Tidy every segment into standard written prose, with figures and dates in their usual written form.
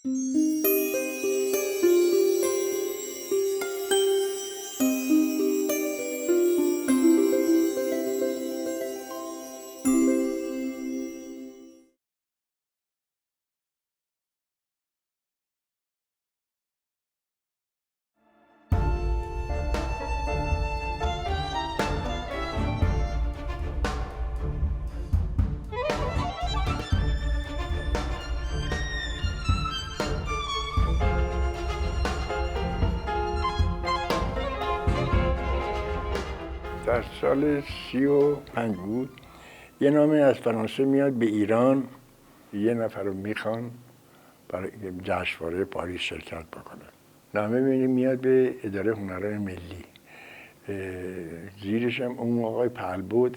در سال 35 بود یه نامه از فرانسه میاد به ایران، یه نفر رو میخوان برای جشنواره پاریس شرکت بکنه. نامه میاد به اداره هنرهای ملی، زیرش هم اون آقای پهلبود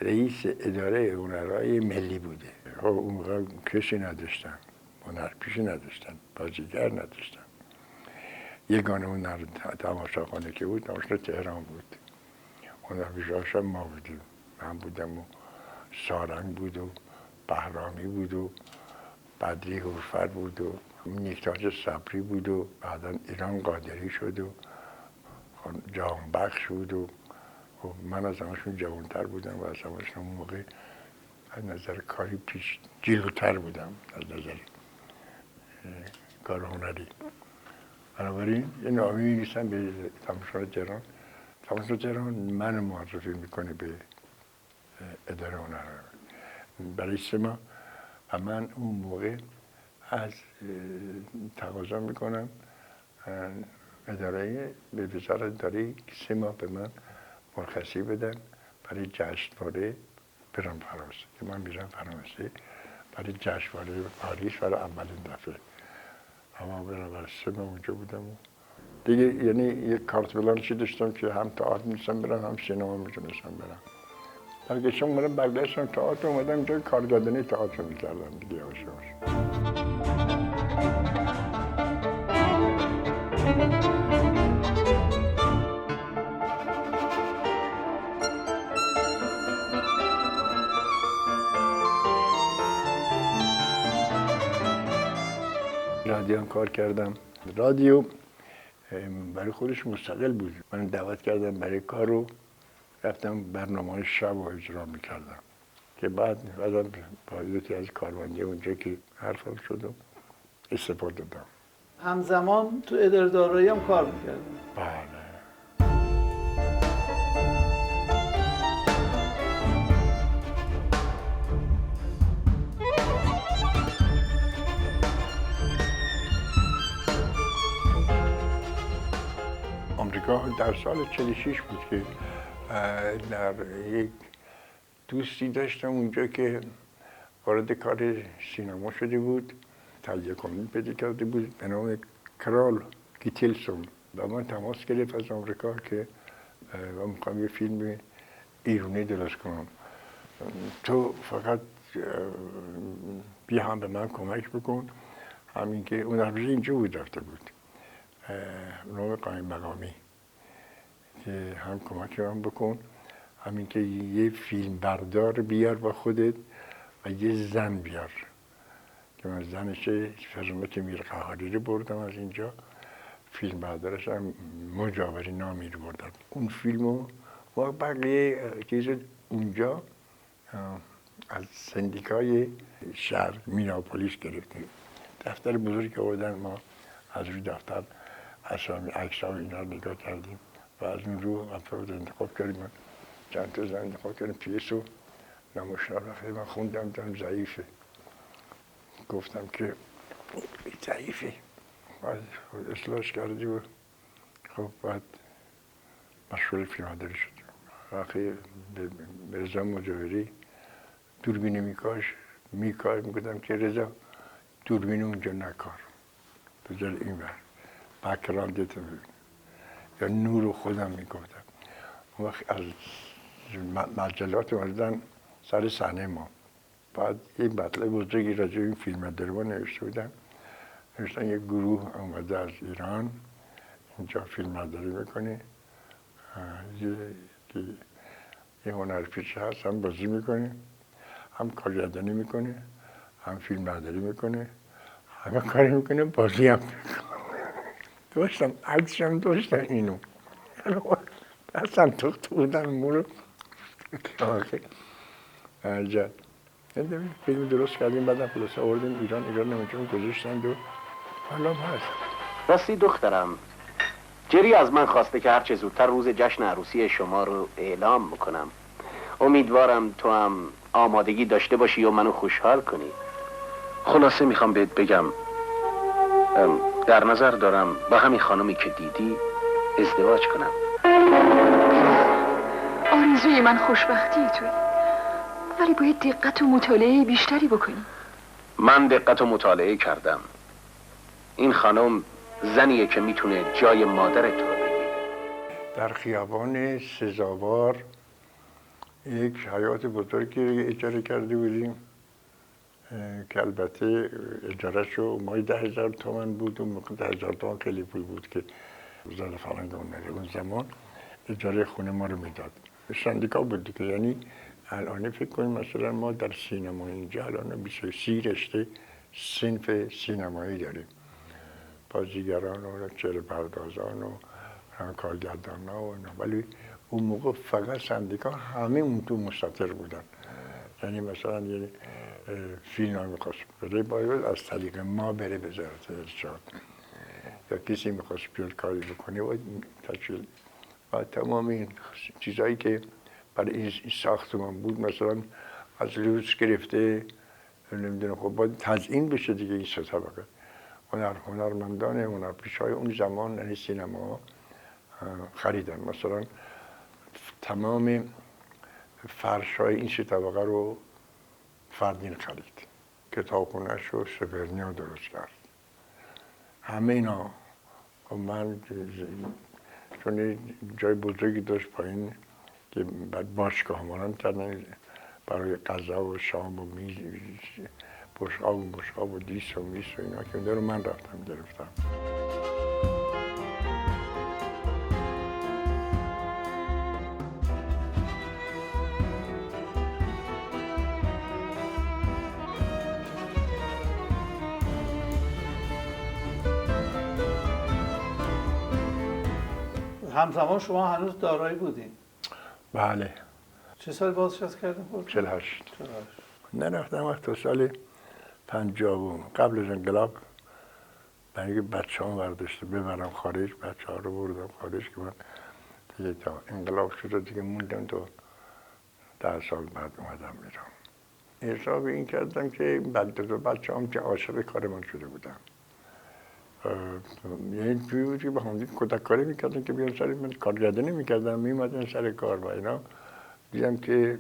رئیس اداره هنرهای ملی بوده. اون موقع کسی نداشتن، هنرپیشه نداشتن، بازیگر نداشتن. یگانه هنر تماشاخانه که بود تماشا تهران بود. هنرپیشه‌هاش هم ما بودیم، من بودم و سارنگ بود و بهرامی بود و بدری هورفر بود و نیکتاج صبری بود و بعدا ایران قادری شد و جهانبخش بود و من از همشون جوانتر بودم و از همشون اون موقع از نظر کاری جلوتر بودم از نظر کار هنری. بنابراین یه نامه می‌نویسم به تماشای تهران. تماشای تهران من معرفی میکنه به اداره هنر برای 3 ماه و من اون موقع از تقاضا میکنم اداره به وزارت اداره 3 ماه به من مرخصی بدن برای جشنواره برم فرانسه که من میرم فرانسه برای جشنواره پاریس برای اولین دفعه. اما برای 3 ماه اونجا بودم و دیگه یعنی یک کارت بلانشی داشتم که هم تئاتر میتونستم برم هم سینما میتونستم برم. برگشتم اومدم برگشتم تئاتر اومدم جای کارگردانی تئاتر میکردم دیگه یواش یواش. رادیو هم کار کردم. رادیو برای خودش مستقل بود. من دعوت کردم برای کار رو رفتم برنامه‌های شب رو اجرا میکردم که بعدم با یکی از کارمندی اونجا که حرفم شد و استفاده دادم. همزمان تو اداره‌دارایی هم کار میکردم. بله. آمریکا در سال 46 بود که در یک دوستی داشتم اونجا که وارد کار سینما شده بود، تهیه کننده پیدا کرده بود به نام کرال گیتیلسون و من تماس گرفت از آمریکا که من میخوام یه فیلم ایرانی درست کنم، تو فقط بیا هم به من کمک بکن. همین که اون همیشه اینجا بود رفته بود نام قایم مقامی که هم کمک من بکن، همین که یه فیلم بردار بیار با خودت و یه زن بیار که من زنش فرزانت میرقهاری رو بردم از اینجا، فیلم بردارش هم مجاوری نامی رو بردم. اون فیلمو ما بقیه چیز اونجا از سندیکای شهر میناپولیس گرفتیم. دفتر بزرگی آوردن، ما از روی دفتر اسامی عکس‌ها و اینا رو نگاه کردیم و از اون رو افراد انتخاب کردیم. من چند تا زن انتخاب کردیم، پیس رو نمایشنامه رو من خوندم، دیدم ضعیفه. گفتم که ضعیفه، بعد اصلاحش کردیم و خب بعد مشغول فیلمبرداری شدیم. وقتی به رضا مجاوری دوربین میکار میگفتم که رضا دوربین اونجا نکار، بذار این بر بک‌گراندت یا نور خودم میگفتم. اون وقت از مجلات اومدن سر صحنه ما، بعد این مطلب بزرگی راجع به این فیلمبرداری ما نوشته بودن. نوشتن یک گروه اومده از ایران اینجا فیلمبرداری میکنه، یه هنرپیشه هست، هم بازی میکنه، هم کارگردانی میکنه، هم فیلمبرداری میکنه، همه کاری میکنه بازی هم داشتم عکسش هم داشتم اینو اصلا تخت بودن مورو آخه عجب فیلم درست کردیم بعدم خلاصه آوردیم ایران نمیتونم گذاشتند و حالا هست. راستی دخترم، جری از من خواسته که هرچه زودتر روز جشن عروسی شما رو اعلام میکنم. امیدوارم تو هم آمادگی داشته باشی و منو خوشحال کنی. خلاصه میخوام بهت بگم در نظر دارم با همین خانمی که دیدی ازدواج کنم. آرزوی من خوشبختی توی، ولی باید دقت و مطالعه بیشتری بکنی. من دقت و مطالعه کردم. این خانم زنیه که میتونه جای مادر تو رو بگیره. در خیابان سزاوار یک حیاط بزرگی اجاره کرده بودیم که البته اجارهشو ماهی 10,000 تومان بود. اون موقع 10,000 تومان خیلی پول بود که وزارت فرهنگ اون زمان اجاره خونه ما رو میداد. سندیکا بود که یعنی الان فکر کنیم مثلا ما در سینما اینجا الان 23 رشته صنف سینمایی داریم، بازیگران و چهره پردازان و کارگردان ها و اینا. ولی اون موقع فقط سندیکا همه اون تو مستتر بودن. یعنی مثلا یه فیلم ها میخواست بره باید از طریق ما بره وزارت ارشاد، یا کسی میخواست بیاد کاری بکنه باید تشکیل و تمام این چیزهایی که برای این ساختمان بود مثلا از لوس گرفته نمیدونم خب باید تزیین بشه دیگه. این سه طبقه هنرمندان هنرپیشه‌های اون زمان یعنی سینما خریدن. مثلا تمام فرش‌های این سه طبقه رو فردین خرید، کتابخونه‌اش رو سپرنیا درست کرد. همه اینا من چون جای بزرگی داشت پایین که بعد باشگاه مانند کردن برای غذا و شام و میز بشقاب و دیس و میس و اینا که رو من رفتم گرفتم. همزمان شما هنوز دارایی بودین؟ بله. چه سال بازنشست کردین خودتون؟ 48. نرفتم وقت تا سال 50 قبل از انقلاب برای اینکه بچه‌ام برداشته ببرم خارج، بچه‌ها رو بردم خارج که من دیگه تا انقلاب شد دیگه موندم تا 10 سال بعد اومدم ایران. حساب این کردم که بعد دو بچه‌ام که عاشق کار من شده بودن. یعنی جوری بود که با هم کتککاری میکردن که بیان سر من کارگردانی میکردن میمدن سر کار و اینا. دیدم که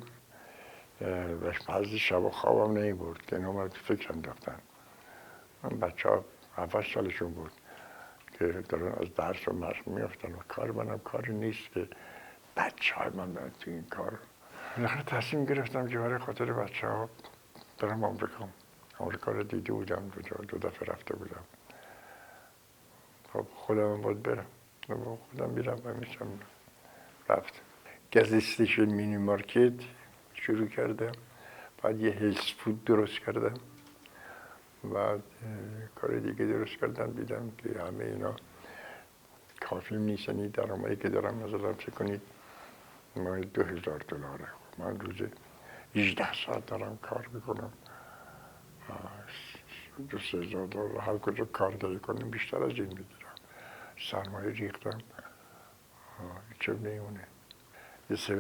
بعضی شب خوابم نمیبرد که اینا تو فکر انداختن. من بچه‌ها 7 سالشون بود که دارن از درس و مشق میافتن و کار منم کاری نیست که بچه‌های من برن تو این کار. بالاخره تصمیم گرفتم که برای خاطر بچه‌ها برم آمریکا رو دیده بودم، دو دفعه رفته بودم. خب خودم باید برم، خودم میرم و میشم. رفت گاز استیشن مینی مارکت شروع کردم، بعد یه هلس فود درست کردم، بعد کار دیگه درست کردم. دیدم که همه اینا کافی نیست، یعنی درآمدی که دارم مثلا فکر کنید ماهی $2,000. من روز 18 ساعت دارم کار میکنم، $2,000 هر کجا کارگری کنیم بیشتر از این میگیرم. سرمایه ریختم چه نمیمونه. یه 7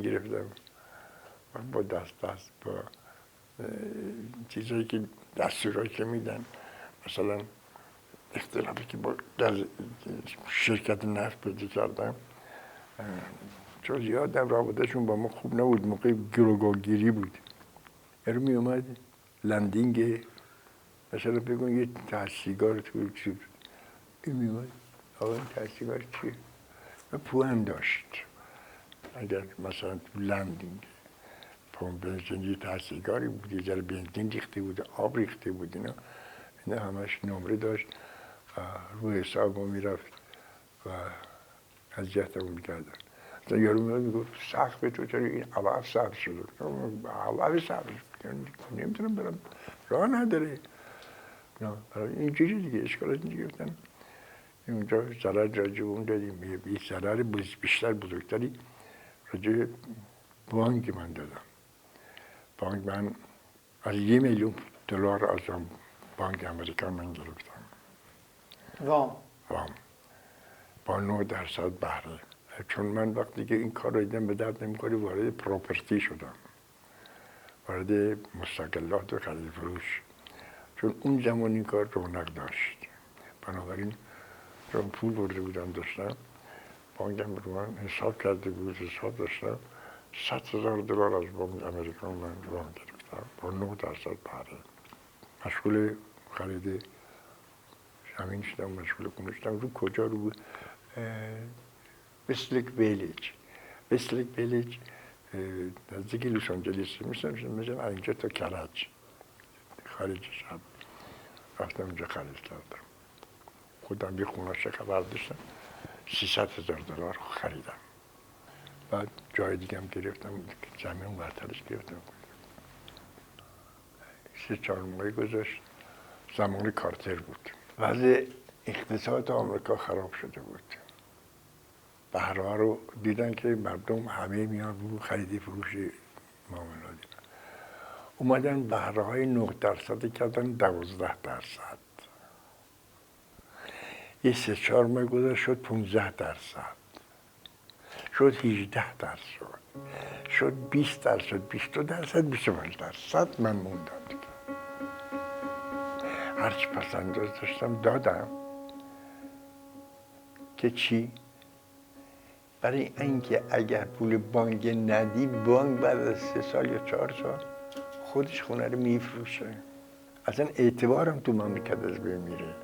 گرفتم با دست با چیزایی که دستورایی که میدن، مثلا اختلافی که با شرکت نفت پیدا کردم چون یادم رابطهشون با ما خوب نبود، موقع گروگاگیری بود. یارو می اومد لندینگ مثلا بگون یه ته سیگار تو چی این می اومد آقا این ته سیگار چیه؟ پوان داشت. اگر مثلا تو لندینگ پمپ بنزین یه ته سیگاری بود، یه ذره بنزین ریخته بود، آب ریخته بود، اینا همش نمره داشت روی حساب ما میرفت و اذیتمون میکردن. مثلا یارو میگفت سقف تو چرا این علف سبز شده؟ علف سبز نمیتونم برم، راه نداره. نه برای اینجوری دیگه اشکال اینجوری گفتم اونجا ضرر راجع اون دادیم یه ضرر بیشتر بزرگتری راجع بانک من دادم. بانک من از $1,000,000 از بانک امریکا من گرفتم وام با 9% بهره. چون من وقتی که این کار رو دیدم به درد نمی‌خوره وارد پراپرتی شدم، وارد مستقلات و خرید فروش، چون اون زمان این کار رونق داشت. بنابراین چون پول برده بودم داشتم، بانکم رو من حساب کرده بود، حساب داشتم، $100,000 از بانک امریکا من وام گرفتم با 9% بهره. مشغول خرید زمین شدم، مشغول خونه شدم. رو کجا رو وستلیک ویلیج نزدیک لس آنجلس مثلا اینجا تا کرج خارج شب رفتم اونجا خرید کردم. خودم یه خونه خبر داشتم، $300,000 خریدم. بعد جای دیگه هم گرفتم، زمین برترش گرفتم. 3-4 ماهی گذشت، زمان کارتر بود. وضع اقتصاد آمریکا خراب شده بود. بهره‌ها رو دیدن که مردم همه میان رو خرید فروش معاملات. اومدن بهره‌های 9% کردن 12%. یه 3-4 ماه گذشت شد 15%. شد 18%. شد 20%، 22%، 25%. من موندم دیگه. هرچی پس انداز داشتم دادم که چی؟ برای اینکه اگر پول بانک ندی، بانک بعد از 3 سال یا 4 سال خودش خونه رو میفروشه. اصلا اعتبارم تو مملکت از بین میره.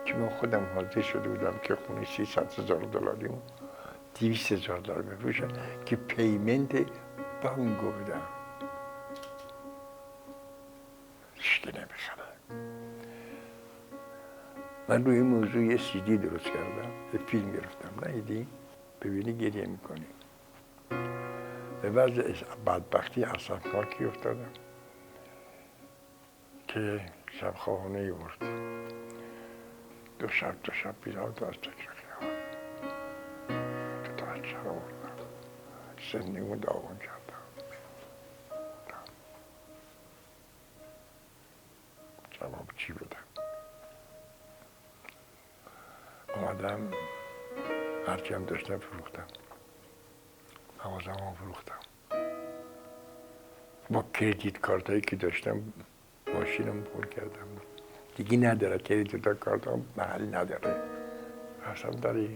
که من خودم حاضر شده بودم که خونه $300,000 $200,000 بفروشم که پیمنت بانک بدم. هیچکی نمیخره. من روی این موضوع یه CD درست کردم، یه فیلم گرفتم، ندیدی؟ ببینی گریه میکنی. به وضع بدبختی اسفناکی افتادم که شبخوابانه ای برد. 2 شب بیدار از تکر خیابان. 2 تا بچه رو بردم. سنیمون داغون کردم. جواب چی بدم؟ اومدم هرچی هم داشتم فروختم. مغازم هم فروختم. با کردیت کارت هایی که داشتم ماشینم پر کردم. دیگه نداره، کردیت کارت هم محل نداره. رفتم در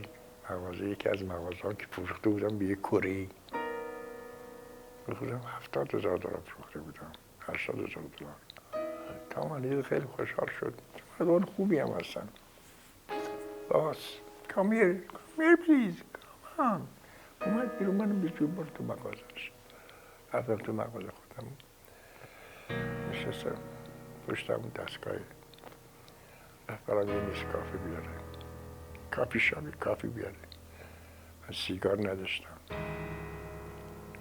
مغازه، یکی از مغازه ها که فروخته بودم به یک کره‌ای. فروختم $70,000 فروخته بودم. $80,000. کاملا خیلی خوشحال شد. مردم خوبی هم هستن. باس come here please come on. اومد بیرون منو بجور برد تو مغازهش. رفتم تو مغازه خودم نشستم پشتم اون دستگاه. رفت برام یه نسکافه بیاره، کافی بیاره. من سیگار نداشتم،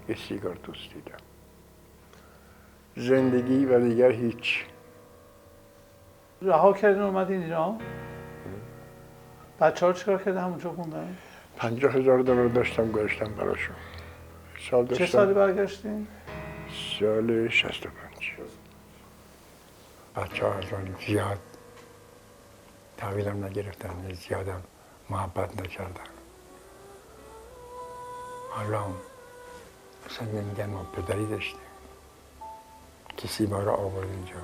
یه سیگار دوست دیدم. زندگی و دیگر هیچ. رها کردین اومدین ایران؟ بچه‌ها چیکار کردن همونجا موندن؟ $50,000 داشتم گذاشتم براشون. سال داشتم. چه سالی برگشتین؟ سال 65. بچه‌ها از من زیاد تحویلم نگرفتن، زیادم محبت نکردن. حالا اصلا نمیگن ما پدری داشتیم، کسی ما رو آورد اینجا،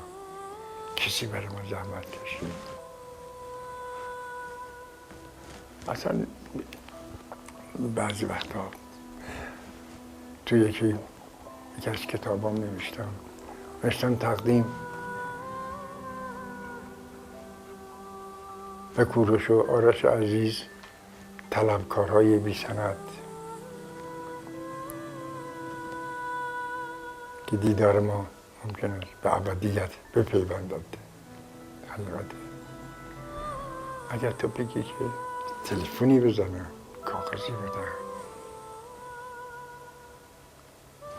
کسی برای ما زحمت کشید. اصلا بعضی وقتا تو یکی از کتابام نوشتم تقدیم به کوروش و آرش عزیز، طلبکارهای بی سند که دیدار ما ممکن است به ابدیت بپیوندد. البته اگر تو بگی که تلفنی بزنم، کاغذی بدم،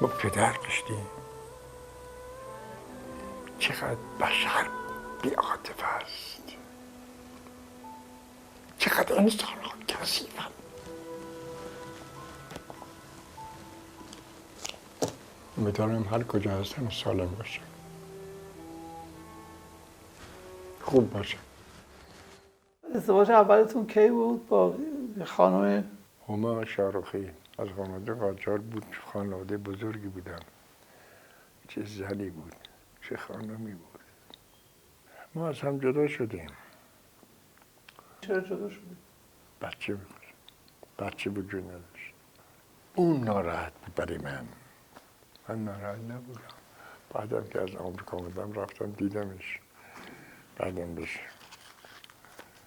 ما پدر داشتیم، چقدر بشر بی عاطفه است. چقدر انسان ها کثیفن. امیدوارم هر کجا هستن سالم باشن، خوب باشن. ازدواج اولتون کی بود با خانم؟ هما شاروخی از خانواده قاجار بود. خانواده بزرگی بودن. چه زنی بود، چه خانمی بود. ما از هم جدا شدیم. چرا جدا شدید؟ بچه وجود نداشت. اون ناراحت بود برای من ناراحت نبودم. بعدم که از آمریکا آمدم رفتم دیدمش، بعدم بهش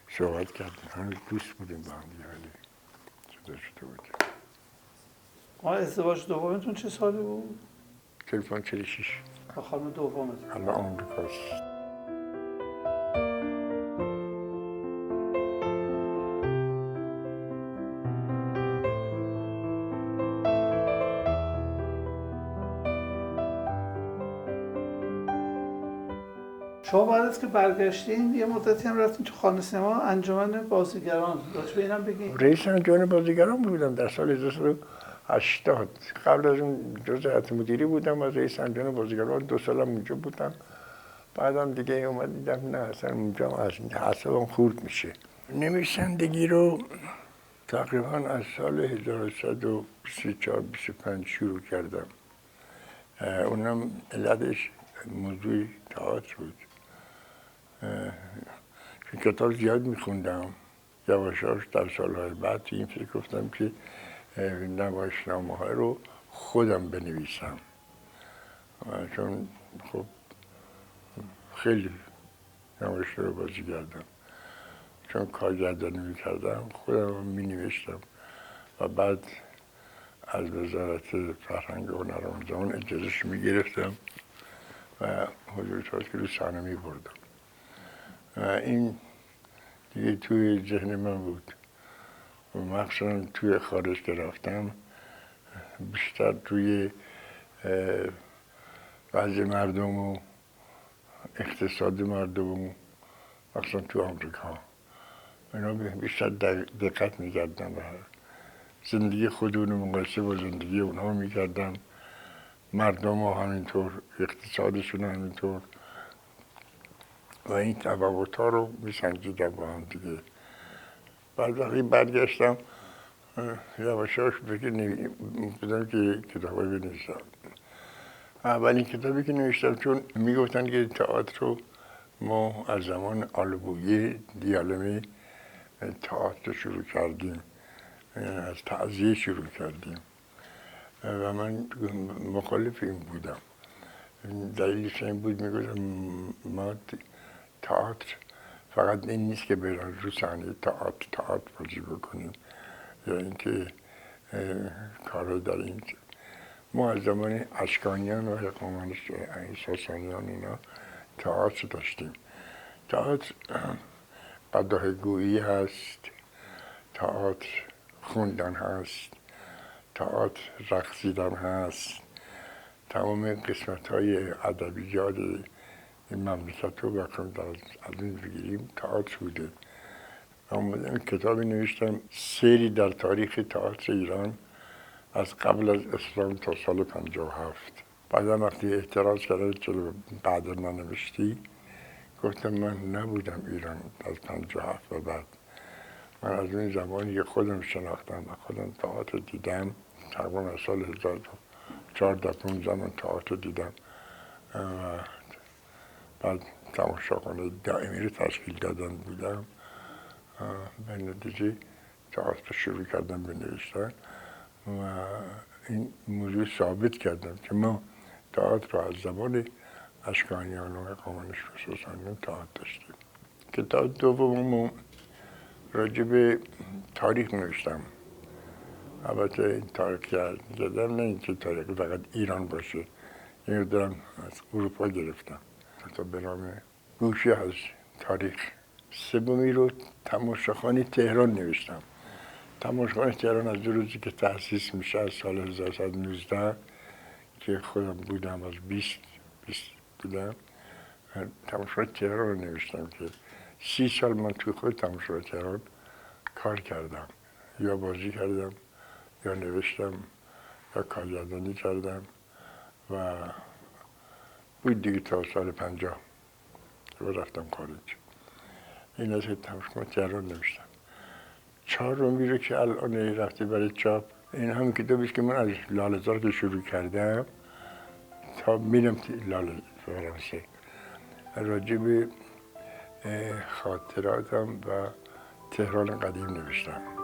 صحبت کردیم. هنوز دوست بودیم با هم دیگه، ولی جدا شده بودیم. ازدواج دومتون چه سالی بود؟ تلفن 46. با خانم دومتون؟ الان آمریکاست. شما بعد از که برگشتین یه مدتی هم رفتین تو خانه سینما انجمن بازیگران، راجع به اینم بگین. رئیس انجمن بازیگران بودم در سال 1980. قبل از اون جزء هیئت مدیره بودم از رئیس انجمن بازیگران. 2 سالم اونجا بودم. بعدم دیگه اومد دیدم نه اصلا اونجا اعصابم خورد میشه. نویسندگی رو تقریبا از سال 1124 25 شروع کردم. اونم علتش موضوع تئاتر بود. چون کتاب زیاد میخوندم، یواشاش در سالهای بعد این فکر گفتم که نمایشنامه های رو خودم بنویسم. چون خب خیلی نمایشنامه رو بازی کردم، چون کارگردانی میکردم خودم می نوشتم و بعد از وزارت فرهنگ و هنر اون زمان اجازهش می گرفتم و حضور که رو صحنه می بردم. این دیگه توی ذهن من بود و مخصوصا توی خارج که رفتم بیشتر توی وضع مردم و اقتصاد مردم و مخصوصا تو آمریکا اینا بیشتر دقت می‌کردم و زندگی خودمون رو مقایسه با زندگی اونها می‌کردم. مردم ها همینطور، اقتصادشون همینطور و این تفاوت‌ها رو می‌سنجیدم با هم دیگه. بعد وقتی برگشتم یواشاش فکر بودم که کتابی بنویسم. اولین کتابی که نوشتم، چون میگفتن که تئاتر رو ما از زمان آلبویه دیالمه تئاتر شروع کردیم، از تعزیه شروع کردیم و من مخالف این بودم. دلیلش این بود میگفتم ما تئاتر فقط این نیست که برن رو صحنه تئاتر بازی بکنیم یا اینکه کارهای در این. ما از زمان اشکانیان و هخامنشیان ساسانیان اینا تئاتر داشتیم. تئاتر قداه گویی هست، تئاتر خوندن هست، تئاتر رقصیدن هست. تمام قسمت‌های ادبیات این مملکت رو بخوایم از این بگیریم تئاتر بوده. من کتابی نوشتم سری در تاریخ تئاتر ایران از قبل از اسلام تا سال 57. بعدم وقتی اعتراض کردن چرا بعد ننوشتی، گفتم من نبودم ایران از 57 و بعد. من از اون زمانی که خودم شناختم و خودم تئاتر دیدم، تقریبا از سال 14-15 من تئاتر دیدم و بعد تماشاخانه دائمی رو تشکیل دادن بودم. به نتیجه تئاتر شروع کردم به نوشتن و این موضوع ثابت کردم که ما تئاتر رو از زمان اشکانیان و هخامنشیان و ساسانیان تئاتر داشتیم. کتاب دومم راجع به تاریخ نوشتم. البته این تاریخ کردم نه اینکه تاریخ فقط ایران باشه، اینو دارم از اروپا گرفتم. کتاب به نام گوشه از تاریخ. سومی رو تماشاخانه تهران نوشتم. تماشاخانه تهران از روزی که تأسیس میشه از سال 1119 که خودم بودم، از 20 بودم، تماشای تهران رو نوشتم که 30 سال من توی خود تماشای تهران کار کردم، یا بازی کردم یا نوشتم یا کارگردانی کردم و بود دیگه تا سال 50 و رفتم خارج. این از تماشای تهران نوشتم. چهارمی رو که الان رفته برای چاپ، این هم کتابی است که من از لاله‌زار که شروع کردم تا میرم لاله فرانسه، راجع به خاطراتم و تهران قدیم نوشتم.